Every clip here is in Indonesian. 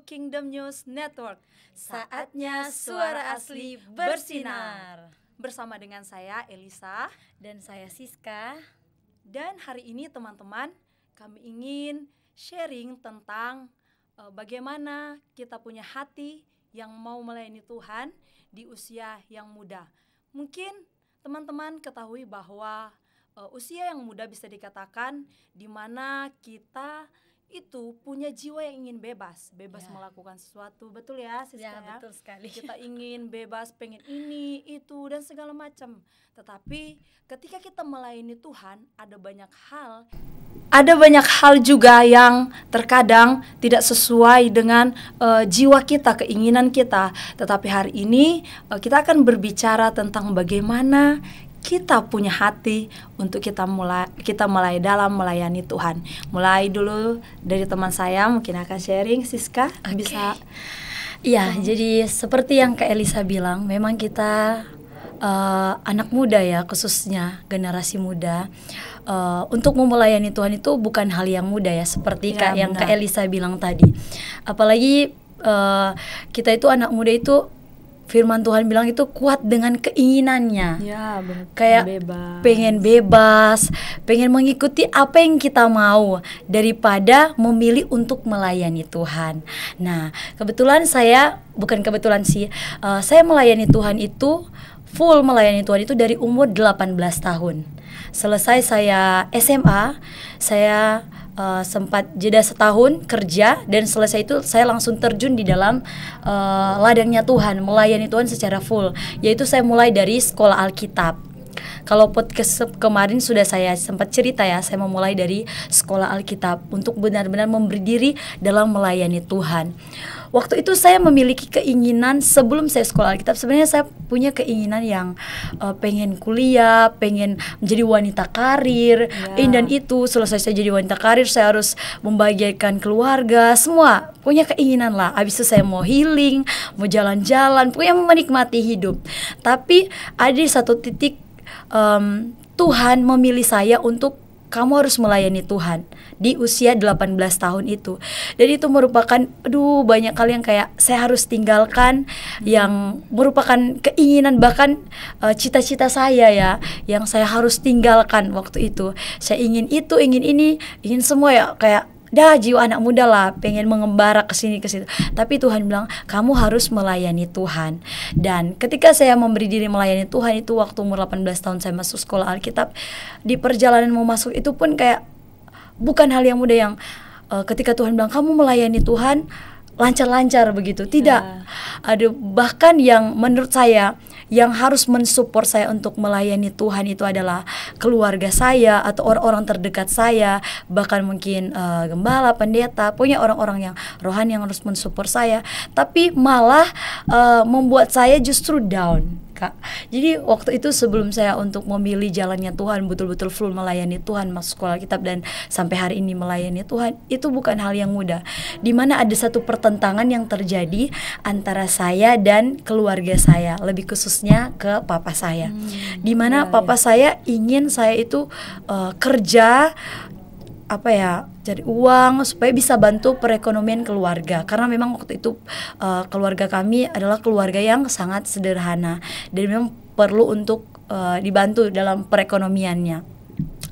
Kingdom News Network. Saatnya suara asli bersinar. Bersama dengan saya Elisa dan saya Siska. Dan hari ini teman-teman, kami ingin sharing tentang bagaimana kita punya hati yang mau melayani Tuhan di usia yang muda. Mungkin teman-teman ketahui bahwa usia yang muda bisa dikatakan di mana kita itu punya jiwa yang ingin bebas melakukan sesuatu, betul ya Siska? Ya, betul sekali. Kita ingin bebas, pengen ini, itu dan segala macam. Tetapi ketika kita melayani Tuhan, ada banyak hal juga yang terkadang tidak sesuai dengan jiwa kita, keinginan kita. Tetapi hari ini kita akan berbicara tentang bagaimana kita punya hati untuk kita mulai dalam melayani Tuhan. Mulai dulu dari teman saya, mungkin akan sharing. Siska, bisa? Ya, jadi seperti yang Kak Elisa bilang, memang kita anak muda ya, khususnya generasi muda, untuk melayani Tuhan itu bukan hal yang mudah ya, seperti yang Kak Elisa bilang tadi. Apalagi kita itu anak muda itu, firman Tuhan bilang itu kuat dengan keinginannya. Ya, benar. Kayak pengen bebas, pengen mengikuti apa yang kita mau daripada memilih untuk melayani Tuhan. Nah, saya melayani Tuhan itu full melayani Tuhan itu dari umur 18 tahun. Selesai saya SMA, saya sempat jeda setahun kerja, dan selesai itu saya langsung terjun di dalam ladangnya Tuhan, melayani Tuhan secara full. Yaitu saya mulai dari sekolah Alkitab. Kalau podcast kemarin sudah saya sempat cerita ya, saya memulai dari sekolah Alkitab untuk benar-benar memberi diri dalam melayani Tuhan. Waktu itu saya memiliki keinginan, sebelum saya sekolah Alkitab, sebenarnya saya punya keinginan yang pengen kuliah, pengen menjadi wanita karir. Dan itu selesai saya jadi wanita karir, saya harus membahagiakan keluarga, semua punya keinginan lah. Habis itu saya mau healing, mau jalan-jalan, pokoknya menikmati hidup. Tapi ada satu titik Tuhan memilih saya untuk kamu harus melayani Tuhan di usia 18 tahun itu. Dan itu merupakan banyak hal yang kayak saya harus tinggalkan, yang merupakan keinginan, bahkan cita-cita saya ya, yang saya harus tinggalkan waktu itu. Saya ingin itu, ingin ini, ingin semua ya, kayak jiwa anak muda lah, pengen mengembara ke sini ke situ. Tapi Tuhan bilang, kamu harus melayani Tuhan. Dan ketika saya memberi diri melayani Tuhan itu waktu umur 18 tahun saya masuk sekolah Alkitab, di perjalanan mau masuk itu pun kayak bukan hal yang mudah, yang ketika Tuhan bilang kamu melayani Tuhan lancar-lancar begitu. Tidak. Ada bahkan yang menurut saya yang harus mensupport saya untuk melayani Tuhan itu adalah keluarga saya atau orang-orang terdekat saya, bahkan mungkin gembala, pendeta, punya orang-orang yang rohani yang harus mensupport saya. Tapi malah membuat saya justru down, Kak. Jadi waktu itu sebelum saya untuk memilih jalannya Tuhan, betul-betul full melayani Tuhan, masuk sekolah kitab dan sampai hari ini melayani Tuhan, itu bukan hal yang mudah. Dimana ada satu pertentangan yang terjadi antara saya dan keluarga saya, lebih khususnya ke papa saya. Dimana papa saya ingin saya itu kerja cari uang supaya bisa bantu perekonomian keluarga, karena memang waktu itu keluarga kami adalah keluarga yang sangat sederhana dan memang perlu untuk dibantu dalam perekonomiannya.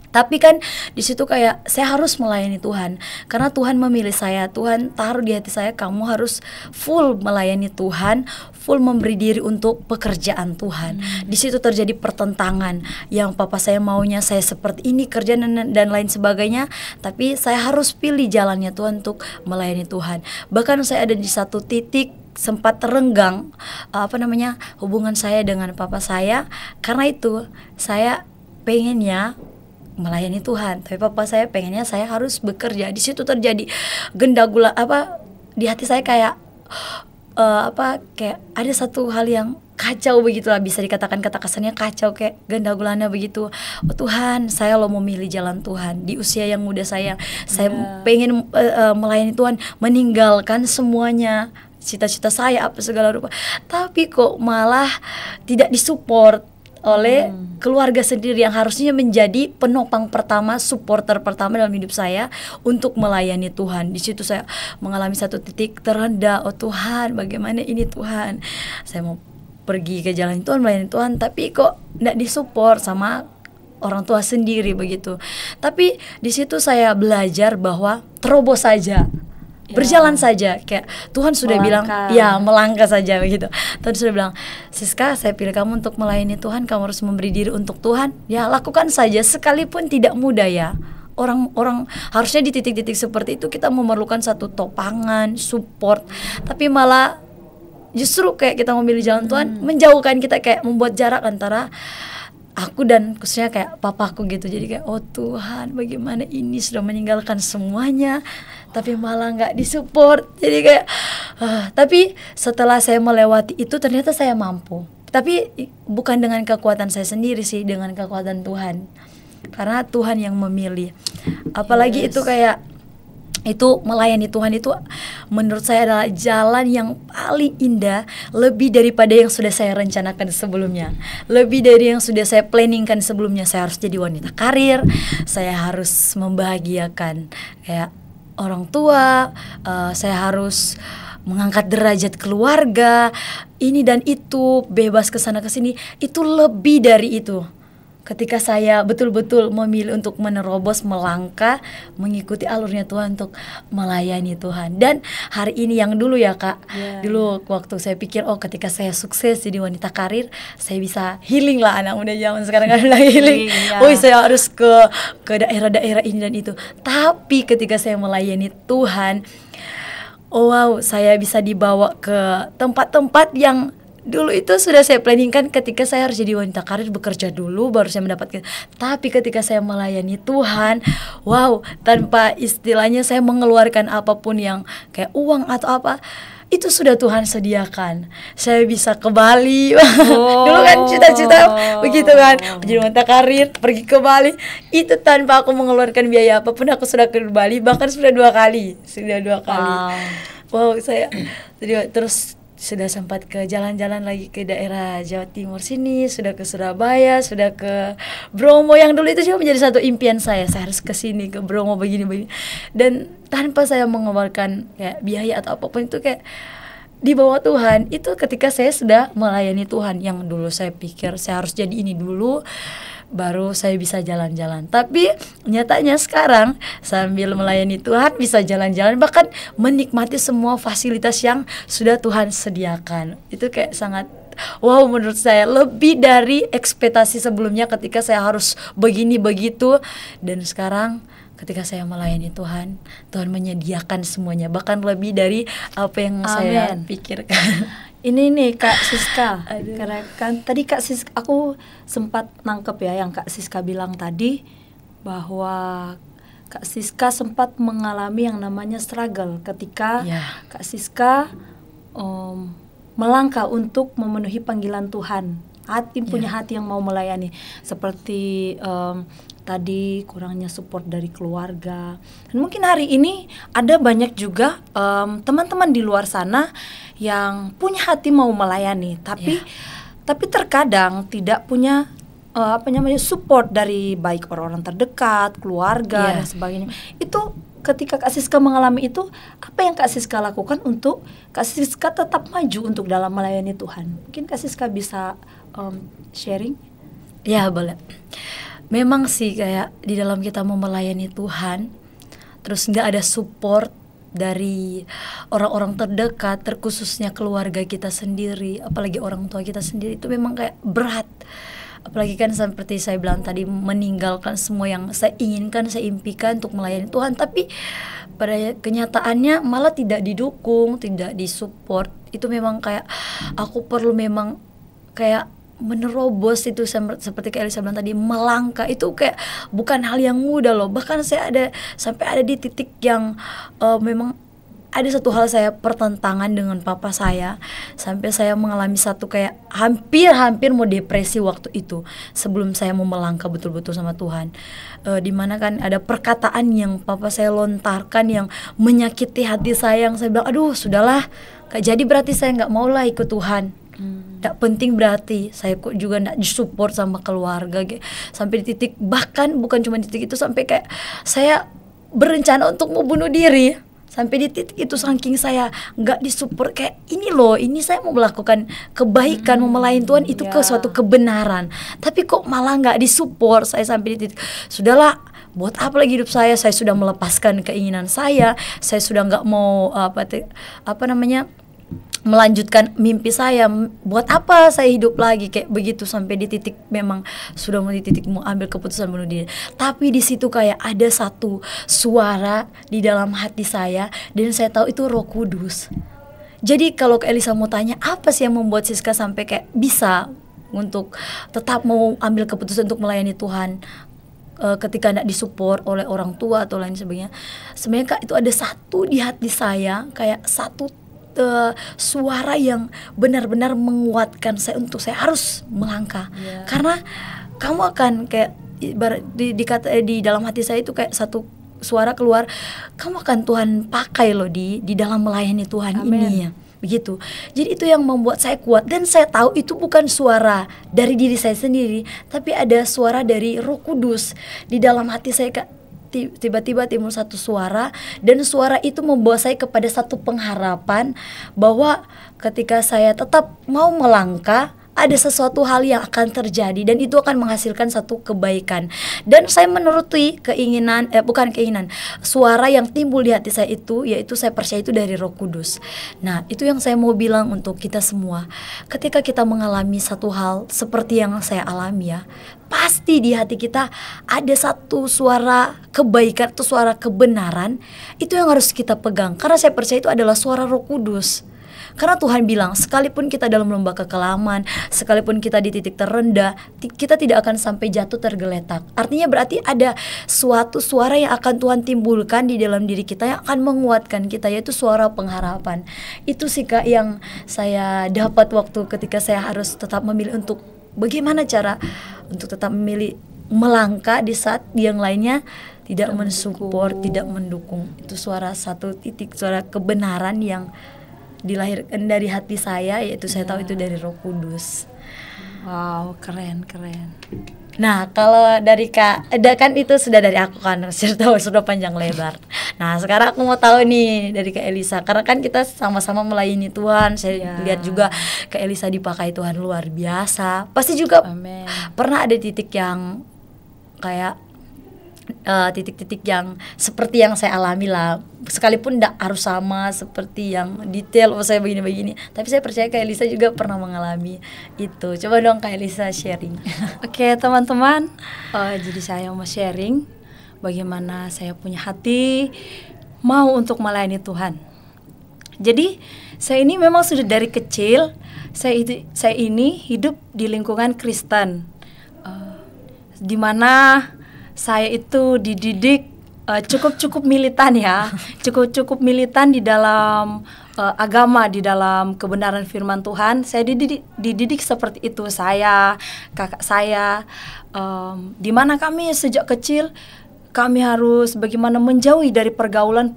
Tapi kan di situ kayak saya harus melayani Tuhan, karena Tuhan memilih saya, Tuhan taruh di hati saya, kamu harus full melayani Tuhan, full memberi diri untuk pekerjaan Tuhan. Di situ terjadi pertentangan, yang papa saya maunya saya seperti ini kerja dan lain sebagainya, tapi saya harus pilih jalannya Tuhan untuk melayani Tuhan. Bahkan saya ada di satu titik sempat terenggang hubungan saya dengan papa saya, karena itu saya pengennya melayani Tuhan, tapi papa saya pengennya saya harus bekerja. Di situ terjadi gendagula di hati saya, kayak kayak ada satu hal yang kacau begitulah, bisa dikatakan kata kasarnya kacau, kayak gendagulana begitu. Tuhan, saya mau memilih jalan Tuhan di usia yang muda saya pengen melayani Tuhan, meninggalkan semuanya, cita-cita saya apa segala rupa, tapi kok malah tidak disupport oleh keluarga sendiri yang harusnya menjadi penopang pertama, supporter pertama dalam hidup saya untuk melayani Tuhan. Di situ saya mengalami satu titik terendah. Oh Tuhan, bagaimana ini Tuhan? Saya mau pergi ke jalan Tuhan, melayani Tuhan, tapi kok tidak disupport sama orang tua sendiri begitu. Tapi di situ saya belajar bahwa terobos saja, berjalan saja, kayak Tuhan sudah bilang, ya melangkah saja begitu. Tuhan sudah bilang, Siska, saya pilih kamu untuk melayani Tuhan, kamu harus memberi diri untuk Tuhan. Ya lakukan saja, sekalipun tidak mudah ya. Orang harusnya di titik-titik seperti itu kita memerlukan satu topangan, support, tapi malah justru kayak kita memilih jalan Tuhan menjauhkan kita, kayak membuat jarak antara aku dan khususnya kayak papaku gitu. Jadi kayak oh Tuhan, bagaimana ini sudah meninggalkan semuanya tapi malah nggak disupport. Jadi kayak tapi setelah saya melewati itu ternyata saya mampu. Tapi bukan dengan kekuatan saya sendiri sih, dengan kekuatan Tuhan. Karena Tuhan yang memilih. Apalagi itu kayak itu melayani Tuhan itu menurut saya adalah jalan yang paling indah, lebih daripada yang sudah saya rencanakan sebelumnya, lebih dari yang sudah saya planningkan sebelumnya. Saya harus jadi wanita karir, saya harus membahagiakan kayak orang tua, saya harus mengangkat derajat keluarga, ini dan itu, bebas kesana kesini. Itu lebih dari itu. Ketika saya betul-betul memilih untuk menerobos, melangkah, mengikuti alurnya Tuhan untuk melayani Tuhan. Dan hari ini yang dulu ya Kak, dulu waktu saya pikir ketika saya sukses jadi wanita karir, saya bisa healing lah. Anak muda zaman sekarang kan bilang healing. Saya harus ke daerah-daerah ini dan itu. Tapi ketika saya melayani Tuhan, wow, saya bisa dibawa ke tempat-tempat yang dulu itu sudah saya planningkan. Ketika saya harus jadi wanita karir, bekerja dulu baru saya mendapatkan. Tapi ketika saya melayani Tuhan, wow, tanpa istilahnya saya mengeluarkan apapun yang kayak uang atau apa, itu sudah Tuhan sediakan. Saya bisa ke Bali. Dulu kan cita-cita begitu kan, jadi wanita karir, pergi ke Bali. Itu tanpa aku mengeluarkan biaya apapun, aku sudah ke Bali, bahkan sudah dua kali. Wow, saya terus sudah sempat ke jalan-jalan lagi ke daerah Jawa Timur sini, sudah ke Surabaya, sudah ke Bromo, yang dulu itu juga menjadi satu impian saya harus ke sini, ke Bromo begini. Dan tanpa saya mengeluarkan kayak biaya atau apapun, itu kayak di bawah Tuhan. Itu ketika saya sudah melayani Tuhan, yang dulu saya pikir saya harus jadi ini dulu baru saya bisa jalan-jalan. Tapi nyatanya sekarang sambil melayani Tuhan bisa jalan-jalan, bahkan menikmati semua fasilitas yang sudah Tuhan sediakan. Itu kayak sangat wow, menurut saya lebih dari ekspektasi sebelumnya ketika saya harus begini begitu. Dan sekarang ketika saya melayani Tuhan, Tuhan menyediakan semuanya, bahkan lebih dari apa yang saya pikirkan. Ini nih Kak Siska, karena kan tadi Kak Siska, aku sempat nangkep ya yang Kak Siska bilang tadi, bahwa Kak Siska sempat mengalami yang namanya struggle ketika Kak Siska melangkah untuk memenuhi panggilan Tuhan. Punya hati yang mau melayani, seperti tadi kurangnya support dari keluarga. Dan mungkin hari ini ada banyak juga teman-teman di luar sana yang punya hati mau melayani, tapi terkadang tidak punya support dari baik orang-orang terdekat, keluarga dan sebagainya. Itu ketika Kak Siska mengalami itu, apa yang Kak Siska lakukan untuk Kak Siska tetap maju untuk dalam melayani Tuhan? Mungkin Kak Siska bisa sharing? Ya boleh. Memang sih kayak di dalam kita mau melayani Tuhan, terus nggak ada support dari orang-orang terdekat, terkhususnya keluarga kita sendiri, apalagi orang tua kita sendiri, itu memang kayak berat. Apalagi kan seperti saya bilang tadi, meninggalkan semua yang saya inginkan, saya impikan untuk melayani Tuhan, tapi pada kenyataannya malah tidak didukung, tidak disupport. Itu memang kayak aku perlu memang kayak menerobos itu, seperti kayak Elisa bilang tadi, melangkah itu kayak bukan hal yang mudah loh. Bahkan saya sampai ada di titik yang memang ada satu hal, saya pertentangan dengan papa saya, sampai saya mengalami satu kayak hampir mau depresi waktu itu, sebelum saya mau melangkah betul-betul sama Tuhan. Dimana kan ada perkataan yang papa saya lontarkan yang menyakiti hati saya, yang saya bilang aduh sudahlah, jadi berarti saya nggak mau lah ikut Tuhan. Nggak penting berarti saya kok juga nggak disupport sama keluarga sampai di titik, bahkan bukan cuma di titik itu, sampai kayak saya berencana untuk mau bunuh diri. Sampai di titik itu saking saya nggak disupport, kayak ini loh, ini saya mau melakukan kebaikan, mau melayani Tuhan itu ke suatu kebenaran, tapi kok malah nggak disupport. Saya sampai di titik, sudahlah, buat apa lagi hidup saya sudah melepaskan keinginan saya sudah nggak mau melanjutkan mimpi saya, buat apa saya hidup lagi kayak begitu. Sampai di titik memang sudah mau di titik mau ambil keputusan bunuh diri. Tapi di situ kayak ada satu suara di dalam hati saya, dan saya tahu itu Roh Kudus. Jadi kalau Kak Elisa mau tanya apa sih yang membuat Siska sampai kayak bisa untuk tetap mau ambil keputusan untuk melayani Tuhan ketika tidak disupport oleh orang tua atau lain sebagainya, sebenarnya Kak, itu ada satu di hati saya, kayak satu suara yang benar-benar menguatkan saya untuk saya harus melangkah. Karena kamu akan kayak di dalam hati saya itu kayak satu suara keluar, kamu akan Tuhan pakai loh di dalam melayani Tuhan. Amen. Ini ya begitu. Jadi itu yang membuat saya kuat, dan saya tahu itu bukan suara dari diri saya sendiri, tapi ada suara dari Roh Kudus di dalam hati saya, Kak. Tiba-tiba timbul satu suara, dan suara itu membawa saya kepada satu pengharapan bahwa ketika saya tetap mau melangkah, ada sesuatu hal yang akan terjadi, dan itu akan menghasilkan satu kebaikan. Dan saya menuruti suara yang timbul di hati saya itu, yaitu saya percaya itu dari Roh Kudus. Nah, itu yang saya mau bilang untuk kita semua. Ketika kita mengalami satu hal seperti yang saya alami ya, pasti di hati kita ada satu suara kebaikan atau suara kebenaran, itu yang harus kita pegang. Karena saya percaya itu adalah suara Roh Kudus. Karena Tuhan bilang, sekalipun kita dalam lembah kekelaman, sekalipun kita di titik terendah, kita tidak akan sampai jatuh tergeletak. Artinya berarti ada suatu suara yang akan Tuhan timbulkan di dalam diri kita yang akan menguatkan kita, yaitu suara pengharapan. Itu sih Kak yang saya dapat waktu ketika saya harus tetap memilih untuk bagaimana cara untuk tetap memilih melangkah di saat yang lainnya tidak mensupport, tidak mendukung. Itu suara satu titik, suara kebenaran yang dilahirkan dari hati saya, yaitu saya tahu itu dari Roh Kudus. Wow, keren. Nah, kalau dari Kak, kan itu sudah dari aku kan, sudah panjang lebar. Nah, sekarang aku mau tahu nih dari Kak Elisa, karena kan kita sama-sama melayani Tuhan. Saya lihat juga Kak Elisa dipakai Tuhan luar biasa. Pasti juga pernah ada titik yang kayak titik-titik yang seperti yang saya alami lah, sekalipun tidak harus sama seperti yang detail saya begini-begini, tapi saya percaya Kak Elisa juga pernah mengalami itu. Coba dong Kak Elisa sharing. Oke, teman-teman, jadi saya mau sharing bagaimana saya punya hati mau untuk melayani Tuhan. Jadi saya ini memang sudah dari kecil saya ini hidup di lingkungan Kristen, di mana saya itu dididik cukup militan ya, cukup militan di dalam agama, di dalam kebenaran firman Tuhan. Saya dididik seperti itu, saya, kakak saya, di mana kami sejak kecil kami harus bagaimana menjauhi dari pergaulan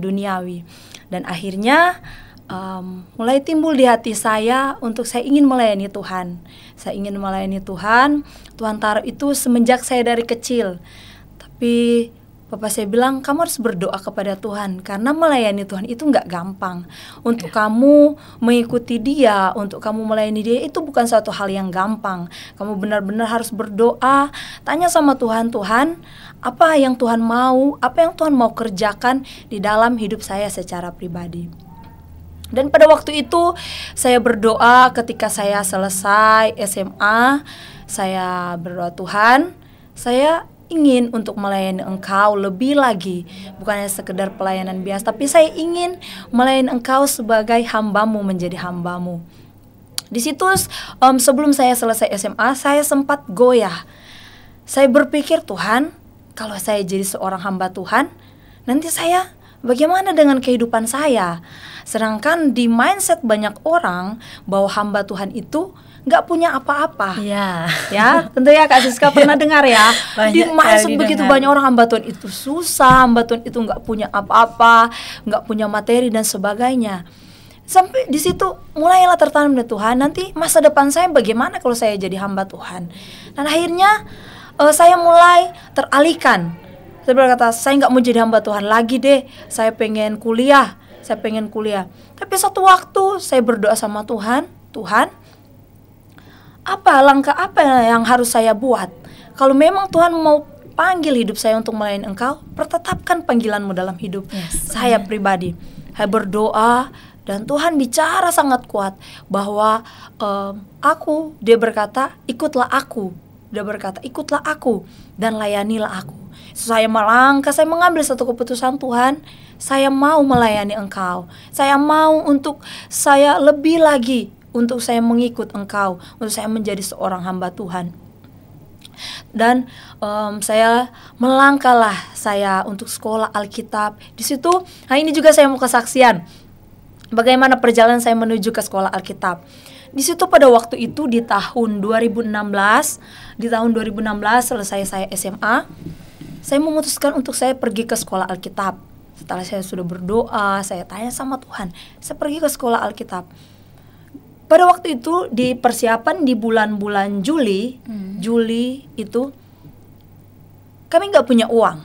duniawi. Dan akhirnya mulai timbul di hati saya untuk saya ingin melayani Tuhan. Saya ingin melayani Tuhan. Tuhan taruh itu semenjak saya dari kecil. Tapi Papa saya bilang, kamu harus berdoa kepada Tuhan, karena melayani Tuhan itu nggak gampang. Untuk kamu mengikuti Dia, untuk kamu melayani Dia, itu bukan suatu hal yang gampang. Kamu benar-benar harus berdoa, tanya sama Tuhan, Tuhan, apa yang Tuhan mau, apa yang Tuhan mau kerjakan di dalam hidup saya secara pribadi. Dan pada waktu itu saya berdoa ketika saya selesai SMA, saya berdoa, Tuhan, saya ingin untuk melayani Engkau lebih lagi, bukan hanya sekedar pelayanan biasa, tapi saya ingin melayani Engkau sebagai hamba-Mu, menjadi hamba-Mu. Di situ sebelum saya selesai SMA, saya sempat goyah. Saya berpikir, Tuhan, kalau saya jadi seorang hamba Tuhan, nanti saya bagaimana dengan kehidupan saya? Sedangkan di mindset banyak orang bahwa hamba Tuhan itu nggak punya apa-apa. Ya, tentu ya Kak Siska pernah dengar ya. Di mindset begitu banyak orang hamba Tuhan itu susah, hamba Tuhan itu nggak punya apa-apa, nggak punya materi dan sebagainya. Sampai di situ mulailah tertanam dari Tuhan, nanti masa depan saya bagaimana kalau saya jadi hamba Tuhan. Dan akhirnya saya mulai teralihkan. Saya berkata, saya nggak mau jadi hamba Tuhan lagi deh, saya pengen kuliah. Tapi satu waktu saya berdoa sama Tuhan, Tuhan, langkah apa yang harus saya buat? Kalau memang Tuhan mau panggil hidup saya untuk melayani Engkau, pertetapkan panggilan-Mu dalam hidup saya pribadi. Saya berdoa dan Tuhan bicara sangat kuat bahwa dia berkata, ikutlah aku. Dia berkata, ikutlah aku dan layanilah aku. Saya melangkah, saya mengambil satu keputusan, Tuhan, saya mau melayani Engkau. Saya mau untuk saya lebih lagi, untuk saya mengikut Engkau, untuk saya menjadi seorang hamba Tuhan. Dan saya melangkahlah saya untuk sekolah Alkitab. Di situ, ini juga saya mau kesaksian bagaimana perjalanan saya menuju ke sekolah Alkitab. Di situ pada waktu itu di tahun 2016 selesai saya SMA, saya memutuskan untuk saya pergi ke sekolah Alkitab. Setelah saya sudah berdoa, saya tanya sama Tuhan, saya pergi ke sekolah Alkitab. Pada waktu itu di persiapan di bulan-bulan Juli itu kami nggak punya uang.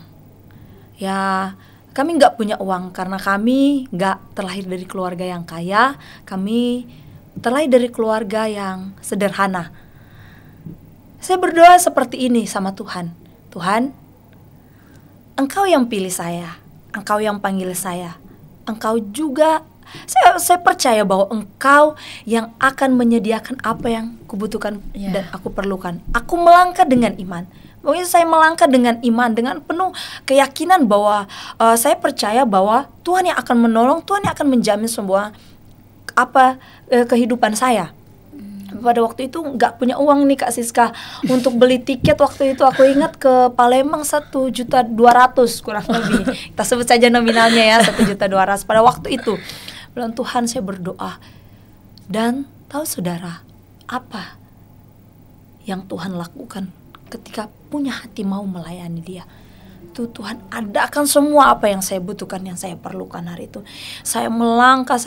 Ya, kami nggak punya uang karena kami nggak terlahir dari keluarga yang kaya. Kami terlahir dari keluarga yang sederhana. Saya berdoa seperti ini sama Tuhan. Tuhan, Engkau yang pilih saya, Engkau yang panggil saya, Engkau juga, saya percaya bahwa Engkau yang akan menyediakan apa yang kubutuhkan dan aku perlukan. Aku melangkah dengan iman. Mungkin saya melangkah dengan iman, dengan penuh keyakinan bahwa saya percaya bahwa Tuhan yang akan menolong, Tuhan yang akan menjamin semua kehidupan saya. Pada waktu itu nggak punya uang nih Kak Siska untuk beli tiket. Waktu itu aku ingat ke Palembang 1.200.000 kurang lebih. Kita sebut saja nominalnya ya, 1.200.000 pada waktu itu. Bilang, Tuhan, saya berdoa. Dan tahu saudara, apa yang Tuhan lakukan ketika punya hati mau melayani Dia? Itu Tuhan adakan semua apa yang saya butuhkan, yang saya perlukan hari itu. Saya melangkah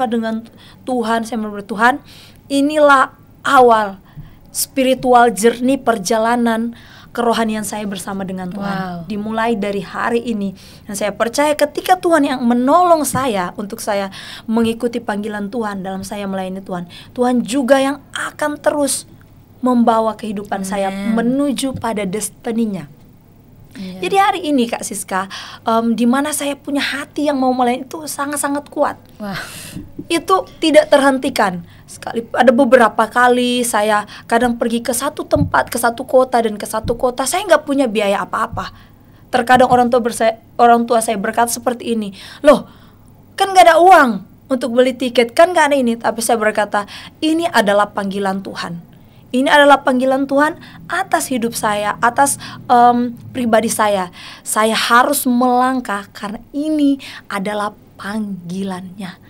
dengan Tuhan. Saya berdoa, Tuhan, inilah awal spiritual journey, perjalanan kerohanian saya bersama dengan Tuhan. Dimulai dari hari ini. Dan saya percaya ketika Tuhan yang menolong saya untuk saya mengikuti panggilan Tuhan dalam saya melayani Tuhan, Tuhan juga yang akan terus membawa kehidupan saya menuju pada destininya. Jadi hari ini Kak Siska, di mana saya punya hati yang mau melayani itu sangat-sangat kuat. Itu tidak terhentikan. Ada beberapa kali saya kadang pergi ke satu tempat, ke satu kota dan ke satu kota, saya nggak punya biaya apa-apa. Terkadang orang tua saya berkata seperti ini, loh kan nggak ada uang untuk beli tiket, kan nggak ada ini. Tapi saya berkata, ini adalah panggilan Tuhan. Ini adalah panggilan Tuhan atas hidup saya, atas pribadi saya. Saya harus melangkah karena ini adalah panggilannya.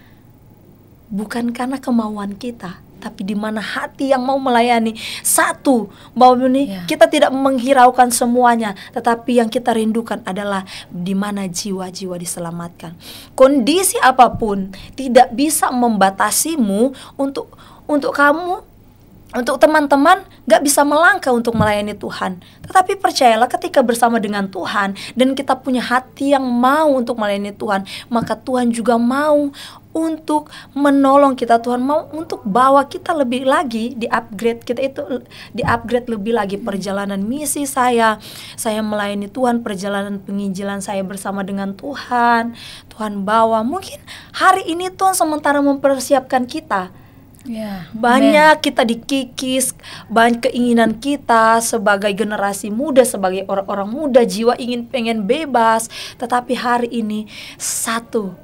Bukan karena kemauan kita, tapi di mana hati yang mau melayani. Satu, bahwa kita tidak menghiraukan semuanya, tetapi yang kita rindukan adalah di mana jiwa-jiwa diselamatkan. Kondisi apapun tidak bisa membatasimu untuk kamu, untuk teman-teman gak bisa melangkah untuk melayani Tuhan. Tetapi percayalah, ketika bersama dengan Tuhan dan kita punya hati yang mau untuk melayani Tuhan, maka Tuhan juga mau untuk menolong kita. Tuhan mau untuk bawa kita lebih lagi, di-upgrade kita itu, di-upgrade lebih lagi perjalanan misi saya melayani Tuhan, perjalanan penginjilan saya bersama dengan Tuhan. Tuhan bawa, mungkin hari ini Tuhan sementara mempersiapkan kita. Banyak kita dikikis, banyak keinginan kita sebagai generasi muda, sebagai orang-orang muda, jiwa pengen bebas. Tetapi hari ini satu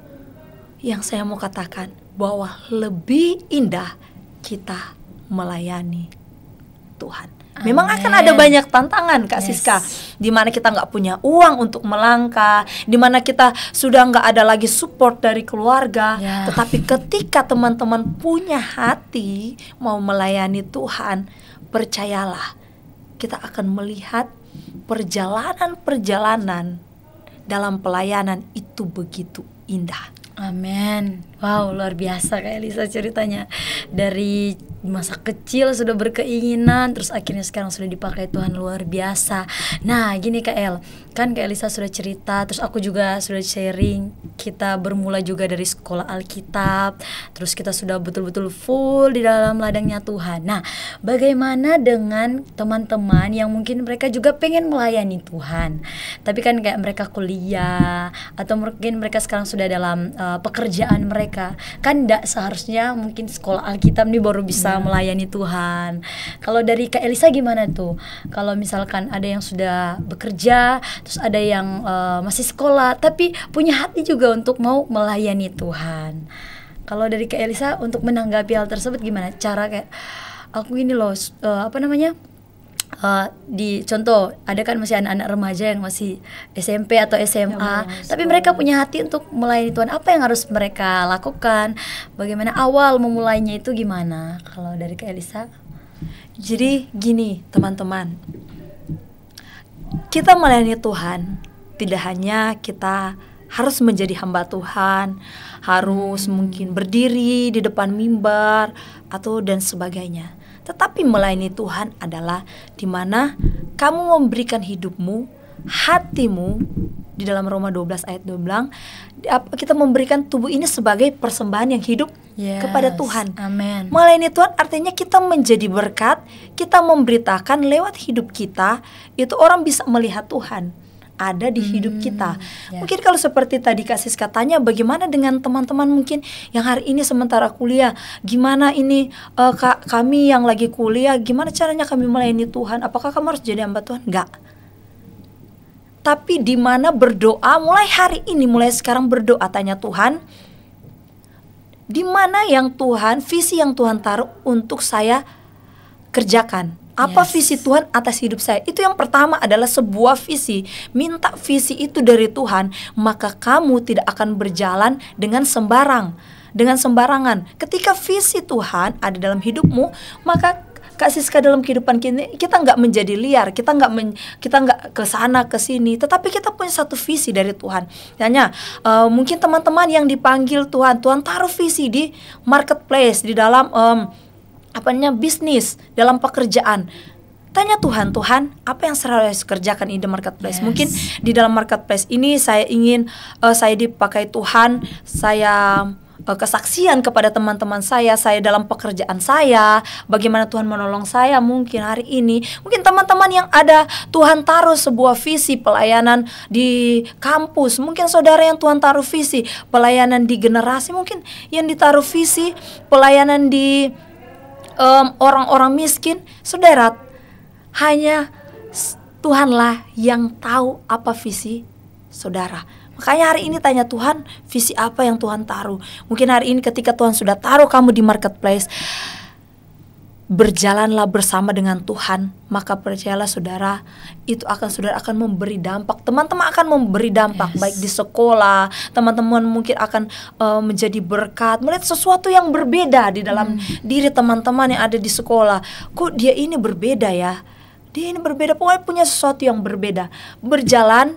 yang saya mau katakan, bahwa lebih indah kita melayani Tuhan. Memang akan ada banyak tantangan Kak Siska, di mana kita nggak punya uang untuk melangkah, di mana kita sudah nggak ada lagi support dari keluarga. Tetapi ketika teman-teman punya hati mau melayani Tuhan, percayalah, kita akan melihat perjalanan-perjalanan dalam pelayanan itu begitu indah. Amin. Wow, luar biasa Kak Elisa ceritanya. Dari masa kecil sudah berkeinginan, terus akhirnya sekarang sudah dipakai Tuhan, luar biasa. Nah, gini Kak El, kan Kak Elisa sudah cerita, terus aku juga sudah sharing. Kita bermula juga dari sekolah Alkitab, terus kita sudah betul-betul full di dalam ladangnya Tuhan. Nah, bagaimana dengan teman-teman yang mungkin mereka juga pengen melayani Tuhan, tapi kan kayak mereka kuliah, atau mungkin mereka sekarang sudah dalam pekerjaan mereka, kan tidak seharusnya mungkin sekolah Alkitab nih baru bisa melayani Tuhan. Kalau dari Kak Elisa gimana tuh? Kalau misalkan ada yang sudah bekerja, terus ada yang masih sekolah, tapi punya hati juga untuk mau melayani Tuhan. Kalau dari Kak Elisa untuk menanggapi hal tersebut gimana? Cara kayak aku ini loh, di contoh ada kan masih anak-anak remaja yang masih SMP atau SMA, tapi mereka punya hati untuk melayani Tuhan. Apa yang harus mereka lakukan? Bagaimana awal memulainya itu gimana? Kalau dari Kak Elisa? Jadi gini teman-teman, kita melayani Tuhan tidak hanya kita harus menjadi hamba Tuhan, harus mungkin berdiri di depan mimbar atau dan sebagainya. Tetapi melayani Tuhan adalah di mana kamu memberikan hidupmu, hatimu. Di dalam Roma 12 ayat 2 bilang, kita memberikan tubuh ini sebagai persembahan yang hidup kepada Tuhan. Amin. Melayani Tuhan artinya kita menjadi berkat, kita memberitakan lewat hidup kita, itu orang bisa melihat Tuhan ada di hidup kita. Mungkin kalau seperti tadi Kak Siska tanya, bagaimana dengan teman-teman mungkin yang hari ini sementara kuliah, gimana ini kami yang lagi kuliah, gimana caranya kami melayani Tuhan? Apakah kamu harus jadi hamba Tuhan? Enggak. Tapi di mana berdoa, mulai hari ini, mulai sekarang berdoa, tanya Tuhan, di mana yang Tuhan, visi yang Tuhan taruh untuk saya kerjakan. Apa visi Tuhan atas hidup saya? Itu yang pertama adalah sebuah visi. Minta visi itu dari Tuhan, maka kamu tidak akan berjalan dengan sembarangan. Ketika visi Tuhan ada dalam hidupmu, maka Kak Siska dalam kehidupan kita nggak menjadi liar, kita nggak ke sana ke sini, tetapi kita punya satu visi dari Tuhan. Tanya, mungkin teman-teman yang dipanggil Tuhan taruh visi di marketplace, di dalam bisnis, dalam pekerjaan. Tanya Tuhan, apa yang saya harus kerjakan di marketplace? Mungkin di dalam marketplace ini saya ingin saya dipakai Tuhan, saya kesaksian kepada teman-teman saya dalam pekerjaan saya, bagaimana Tuhan menolong saya mungkin hari ini. Mungkin teman-teman yang ada Tuhan taruh sebuah visi pelayanan di kampus, mungkin saudara yang Tuhan taruh visi pelayanan di generasi, mungkin yang ditaruh visi pelayanan di orang-orang miskin. Saudara, hanya Tuhanlah yang tahu apa visi saudara. Makanya hari ini tanya Tuhan, visi apa yang Tuhan taruh. Mungkin hari ini ketika Tuhan sudah taruh kamu di marketplace, berjalanlah bersama dengan Tuhan. Maka percayalah saudara, saudara akan memberi dampak. Teman-teman akan memberi dampak, baik di sekolah. Teman-teman mungkin akan menjadi berkat, melihat sesuatu yang berbeda di dalam diri teman-teman yang ada di sekolah. Kok dia ini berbeda ya? Dia ini berbeda, pokoknya punya sesuatu yang berbeda. Berjalan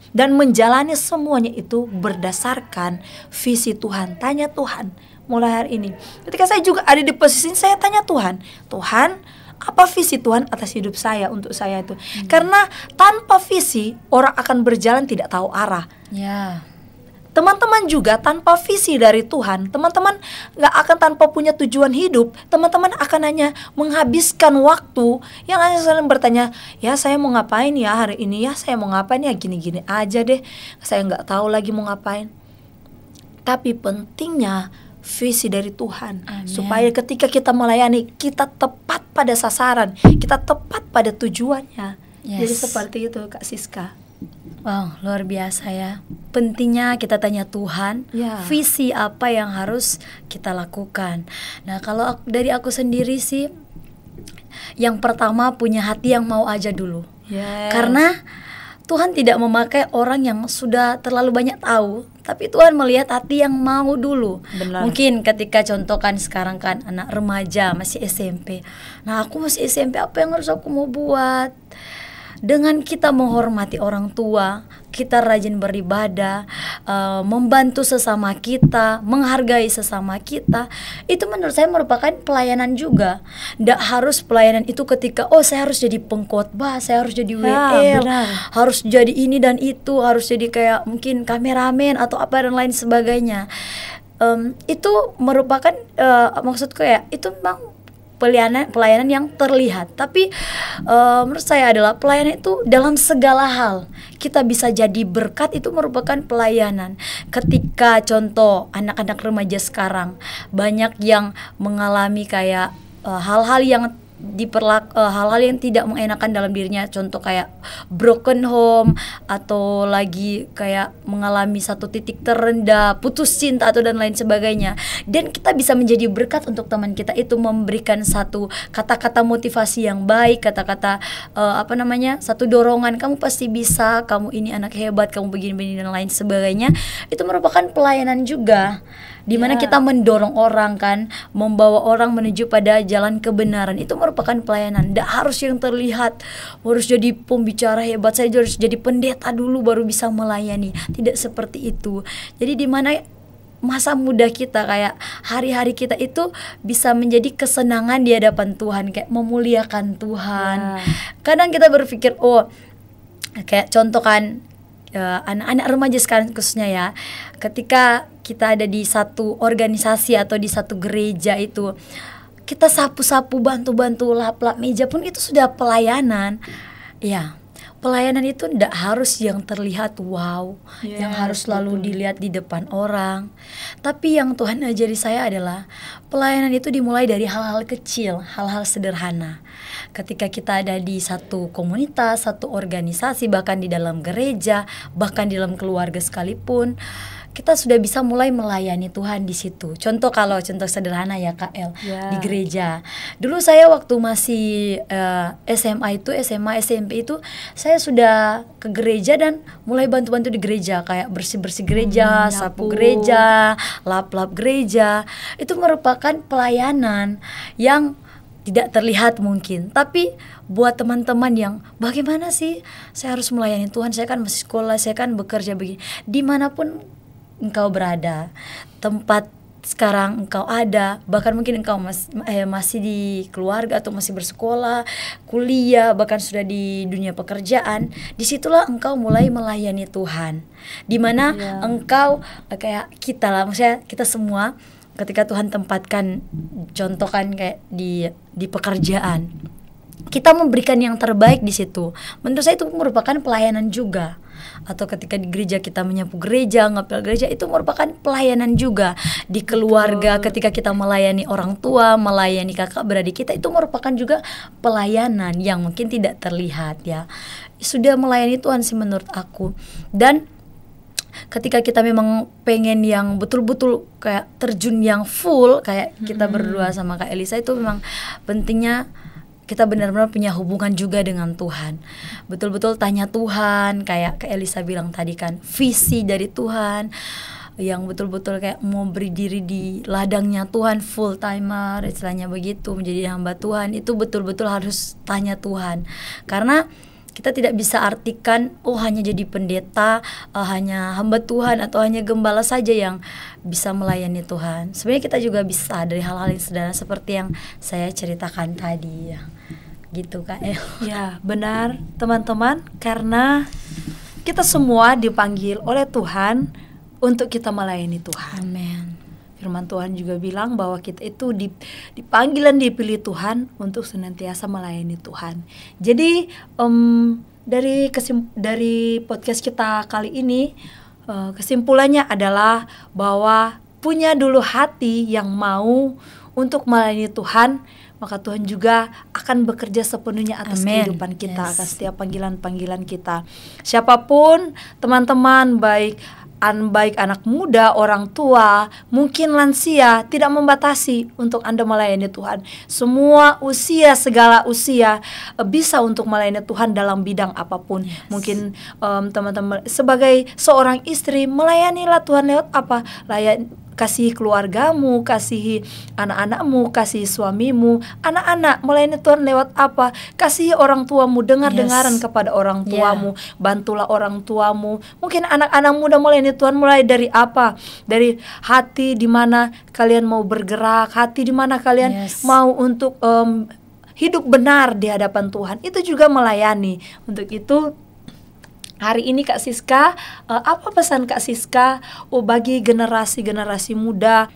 dan menjalani semuanya itu berdasarkan visi Tuhan. Tanya Tuhan mulai hari ini. Ketika saya juga ada di posisi ini, saya tanya Tuhan, apa visi Tuhan atas hidup saya, untuk saya itu? Karena tanpa visi orang akan berjalan tidak tahu arah. Teman-teman juga tanpa visi dari Tuhan, teman-teman gak akan tanpa punya tujuan hidup. Teman-teman akan hanya menghabiskan waktu yang hanya saling bertanya, ya saya mau ngapain ya hari ini, ya saya mau ngapain ya, gini-gini aja deh, saya gak tahu lagi mau ngapain. Tapi pentingnya visi dari Tuhan. Amen. Supaya ketika kita melayani, kita tepat pada sasaran, kita tepat pada tujuannya. Jadi seperti itu Kak Siska. Wow, luar biasa ya. Pentingnya kita tanya Tuhan, visi apa yang harus kita lakukan. Nah, kalau dari aku sendiri sih, yang pertama punya hati yang mau aja dulu. Karena Tuhan tidak memakai orang yang sudah terlalu banyak tahu, tapi Tuhan melihat hati yang mau dulu. Benar. Mungkin ketika contohkan sekarang kan anak remaja masih SMP. Nah, aku masih SMP, apa yang harus aku mau buat? dengan kita menghormati orang tua, kita rajin beribadah, membantu sesama kita, menghargai sesama kita, itu menurut saya merupakan pelayanan juga. Nggak harus pelayanan itu ketika saya harus jadi pengkhotbah, saya harus jadi WL, harus jadi ini dan itu, harus jadi kayak mungkin kameramen atau apa dan lain sebagainya. Itu merupakan maksudku ya, itu memang pelayanan yang terlihat. Tapi menurut saya adalah pelayanan itu dalam segala hal. Kita bisa jadi berkat, itu merupakan pelayanan. Ketika contoh anak-anak remaja sekarang banyak yang mengalami kayak hal-hal yang hal-hal yang tidak mengenakan dalam dirinya, contoh kayak broken home atau lagi kayak mengalami satu titik terendah, putus cinta atau dan lain sebagainya, dan kita bisa menjadi berkat untuk teman kita itu, memberikan satu kata-kata motivasi yang baik, kata-kata satu dorongan, kamu pasti bisa, kamu ini anak hebat, kamu begini-begini dan lain sebagainya. Itu merupakan pelayanan juga, dimana kita mendorong orang kan, membawa orang menuju pada jalan kebenaran. Itu merupakan pelayanan. Tidak harus yang terlihat, harus jadi pembicara hebat, saya harus jadi pendeta dulu baru bisa melayani. Tidak seperti itu. Jadi dimana masa muda kita, kayak hari-hari kita itu bisa menjadi kesenangan di hadapan Tuhan, kayak memuliakan Tuhan. Kadang kita berpikir, kayak contoh kan, anak-anak remaja sekarang khususnya ya, ketika kita ada di satu organisasi atau di satu gereja itu, kita sapu-sapu, bantu-bantu, lap-lap meja pun itu sudah pelayanan. Ya, pelayanan itu tidak harus yang terlihat yang harus selalu dilihat di depan orang. Tapi yang Tuhan ajari saya adalah pelayanan itu dimulai dari hal-hal kecil, hal-hal sederhana. Ketika kita ada di satu komunitas, satu organisasi, bahkan di dalam gereja, bahkan di dalam keluarga sekalipun, kita sudah bisa mulai melayani Tuhan di situ. Contoh sederhana ya Kak El, di gereja. Dulu saya waktu masih SMA, SMP itu, saya sudah ke gereja dan mulai bantu-bantu di gereja, kayak bersih-bersih gereja, sapu gereja, lap-lap gereja. Itu merupakan pelayanan yang tidak terlihat mungkin, tapi buat teman-teman yang bagaimana sih saya harus melayani Tuhan, saya kan masih sekolah, saya kan bekerja begini. Dimanapun engkau berada, tempat sekarang engkau ada, bahkan mungkin engkau masih di keluarga atau masih bersekolah, kuliah, bahkan sudah di dunia pekerjaan, disitulah engkau mulai melayani Tuhan. Dimana engkau kayak kita lah, maksudnya kita semua, ketika Tuhan tempatkan, contoh kan kayak di pekerjaan, kita memberikan yang terbaik di situ. Menurut saya itu merupakan pelayanan juga. Atau ketika di gereja kita menyapu gereja, ngapel gereja, itu merupakan pelayanan juga. Di keluarga, ketika kita melayani orang tua, melayani kakak beradik kita, itu merupakan juga pelayanan yang mungkin tidak terlihat ya. Sudah melayani Tuhan sih menurut aku. Dan ketika kita memang pengen yang betul-betul kayak terjun yang full, kayak kita berdua sama Kak Elisa, itu memang pentingnya kita benar-benar punya hubungan juga dengan Tuhan. Betul-betul tanya Tuhan, kayak Kak Elisa bilang tadi kan, visi dari Tuhan, yang betul-betul kayak mau beri diri di ladangnya Tuhan, full timer istilahnya begitu, menjadi hamba Tuhan. Itu betul-betul harus tanya Tuhan. Karena kita tidak bisa artikan hanya jadi pendeta, hanya hamba Tuhan atau hanya gembala saja yang bisa melayani Tuhan. Sebenarnya kita juga bisa dari hal-hal yang sederhana seperti yang saya ceritakan tadi ya. Gitu Kak El. Ya benar teman-teman, karena kita semua dipanggil oleh Tuhan untuk kita melayani Tuhan. Amin. Firman Tuhan juga bilang bahwa kita itu dipanggil dan dipilih Tuhan untuk senantiasa melayani Tuhan. Jadi dari podcast kita kali ini, kesimpulannya adalah bahwa punya dulu hati yang mau untuk melayani Tuhan, maka Tuhan juga akan bekerja sepenuhnya atas kehidupan kita, atas setiap panggilan-panggilan kita. Siapapun teman-teman, baik anak muda, orang tua, mungkin lansia, tidak membatasi untuk Anda melayani Tuhan. Semua usia, segala usia bisa untuk melayani Tuhan dalam bidang apapun. Mungkin teman-teman sebagai seorang istri, melayanilah Tuhan lewat apa? kasihi keluargamu, kasihi anak-anakmu, kasihi suamimu. Anak-anak, melayani Tuhan lewat apa? Kasihi orang tuamu, dengar-dengaran kepada orang tuamu, bantulah orang tuamu. Mungkin anak-anak muda melayani Tuhan mulai dari apa? Dari hati di mana kalian mau bergerak, hati di mana kalian mau untuk hidup benar di hadapan Tuhan. Itu juga melayani. Untuk itu hari ini Kak Siska, apa pesan Kak Siska bagi generasi-generasi muda?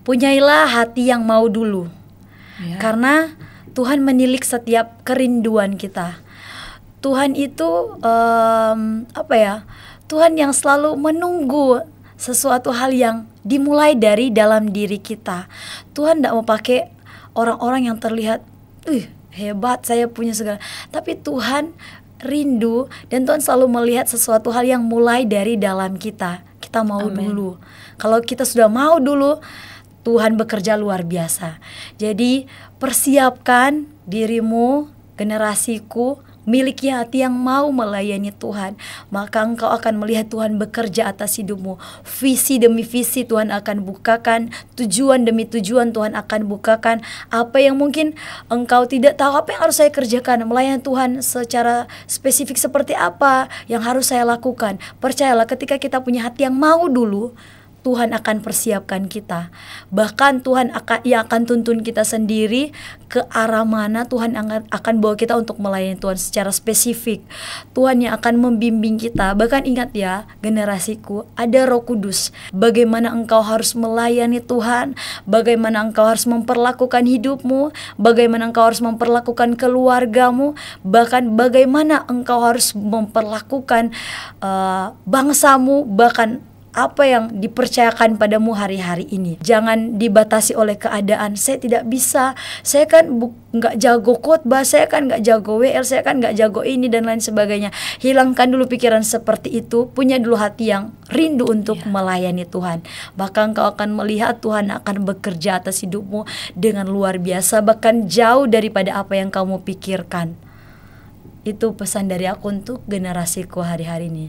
Punyailah hati yang mau dulu, karena Tuhan menilik setiap kerinduan kita. Tuhan itu Tuhan yang selalu menunggu sesuatu hal yang dimulai dari dalam diri kita. Tuhan tidak mau pakai orang-orang yang terlihat hebat, saya punya segala, tapi Tuhan rindu dan Tuhan selalu melihat sesuatu hal yang mulai dari dalam kita. Kita mau dulu. Kalau kita sudah mau dulu, Tuhan bekerja luar biasa. Jadi persiapkan dirimu, generasiku, miliki hati yang mau melayani Tuhan, maka engkau akan melihat Tuhan bekerja atas hidupmu. Visi demi visi Tuhan akan bukakan, tujuan demi tujuan Tuhan akan bukakan. Apa yang mungkin engkau tidak tahu, apa yang harus saya kerjakan, melayani Tuhan secara spesifik seperti apa yang harus saya lakukan. Percayalah, ketika kita punya hati yang mau dulu, Tuhan akan persiapkan kita. Bahkan Tuhan akan tuntun kita sendiri ke arah mana Tuhan akan bawa kita untuk melayani Tuhan secara spesifik. Tuhan yang akan membimbing kita. Bahkan ingat ya, generasiku, ada Roh Kudus. Bagaimana engkau harus melayani Tuhan, bagaimana engkau harus memperlakukan hidupmu, bagaimana engkau harus memperlakukan keluargamu, bahkan bagaimana engkau harus memperlakukan bangsamu, bahkan apa yang dipercayakan padamu hari-hari ini. Jangan dibatasi oleh keadaan. Saya tidak bisa, saya kan nggak jago khotbah, saya kan nggak jago WL, saya kan nggak jago ini dan lain sebagainya. Hilangkan dulu pikiran seperti itu. Punya dulu hati yang rindu untuk melayani Tuhan. Bahkan kau akan melihat Tuhan akan bekerja atas hidupmu dengan luar biasa, bahkan jauh daripada apa yang kamu pikirkan. Itu pesan dari aku untuk generasiku hari-hari ini.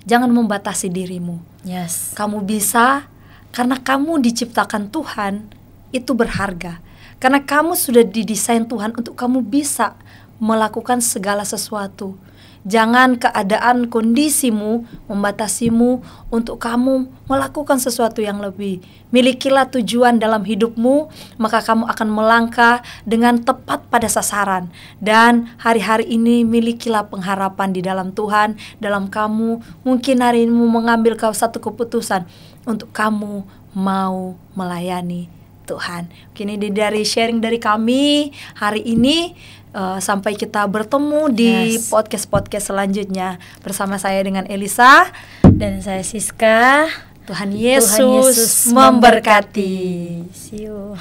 Jangan membatasi dirimu. Kamu bisa karena kamu diciptakan Tuhan, itu berharga. Karena kamu sudah didesain Tuhan untuk kamu bisa melakukan segala sesuatu. Jangan keadaan kondisimu membatasimu untuk kamu melakukan sesuatu yang lebih. Milikilah tujuan dalam hidupmu, maka kamu akan melangkah dengan tepat pada sasaran. Dan hari-hari ini milikilah pengharapan di dalam Tuhan, dalam kamu. Mungkin hari ini mengambil satu keputusan untuk kamu mau melayani Tuhan. Ini dari sharing dari kami hari ini. Sampai kita bertemu di podcast-podcast selanjutnya. Bersama saya dengan Elisa dan saya Siska. Tuhan Yesus memberkati. See you.